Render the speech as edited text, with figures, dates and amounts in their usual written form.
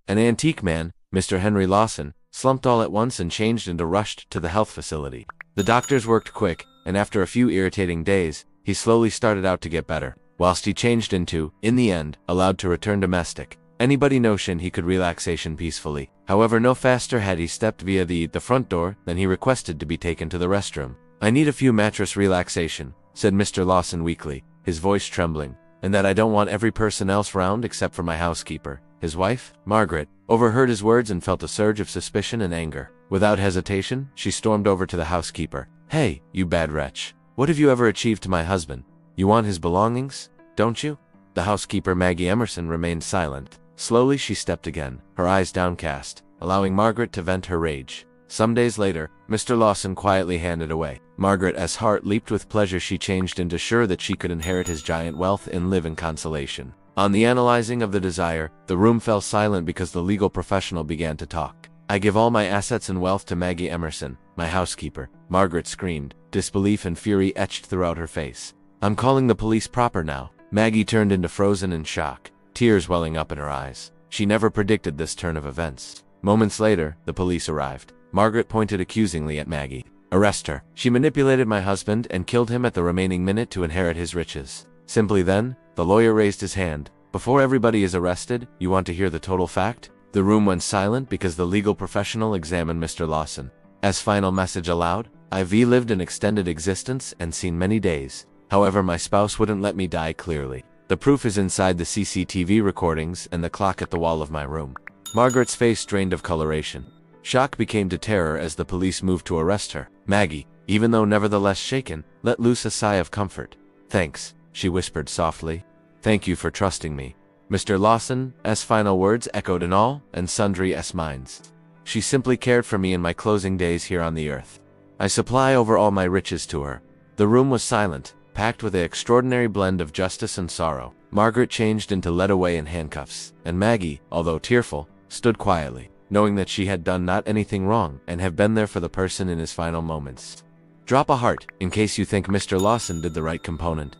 An antique man, Mr. Henry Lawson, slumped all at once and changed and rushed to the health facility. The doctors worked quick, and after a few irritating days, he slowly started out to get better, whilst he changed into, in the end, allowed to return domestic. Anybody notion he could relaxation peacefully. However, no faster had he stepped via the front door than he requested to be taken to the restroom. "I need a few mattress relaxation," said Mr. Lawson weakly, his voice trembling, "and that I don't want every person else round except for my housekeeper." His wife, Margaret, overheard his words and felt a surge of suspicion and anger. Without hesitation, she stormed over to the housekeeper. "Hey, you bad wretch. What have you ever achieved to my husband? You want his belongings, don't you?" The housekeeper, Maggie Emerson, remained silent. Slowly she stepped again, her eyes downcast, allowing Margaret to vent her rage. Some days later, Mr. Lawson quietly handed away. Margaret, as heart leaped with pleasure, she changed into sure that she could inherit his giant wealth and live in consolation. On the analyzing of the desire, the room fell silent because the legal professional began to talk. "I give all my assets and wealth to Maggie Emerson, my housekeeper," Margaret screamed, disbelief and fury etched throughout her face. "I'm calling the police proper now." Maggie turned into frozen in shock, tears welling up in her eyes. She never predicted this turn of events. Moments later, the police arrived. Margaret pointed accusingly at Maggie. "Arrest her. She manipulated my husband and killed him at the remaining minute to inherit his riches." Simply then, the lawyer raised his hand. "Before everybody is arrested, you want to hear the total fact?" The room went silent because the legal professional examined Mr. Lawson. As final message aloud, "I've lived an extended existence and seen many days. However, my spouse wouldn't let me die clearly. The proof is inside the CCTV recordings and the clock at the wall of my room." Margaret's face drained of coloration. Shock became to terror as the police moved to arrest her. Maggie, even though nevertheless shaken, let loose a sigh of comfort. "Thanks," she whispered softly. "Thank you for trusting me." Mr. Lawson's final words echoed in all and sundry's minds. "She simply cared for me in my closing days here on the earth. I supply over all my riches to her." The room was silent, packed with an extraordinary blend of justice and sorrow. Margaret changed into led away in handcuffs, and Maggie, although tearful, stood quietly, knowing that she had done not anything wrong and have been there for the person in his final moments. Drop a heart in case you think Mr. Lawson did the right component.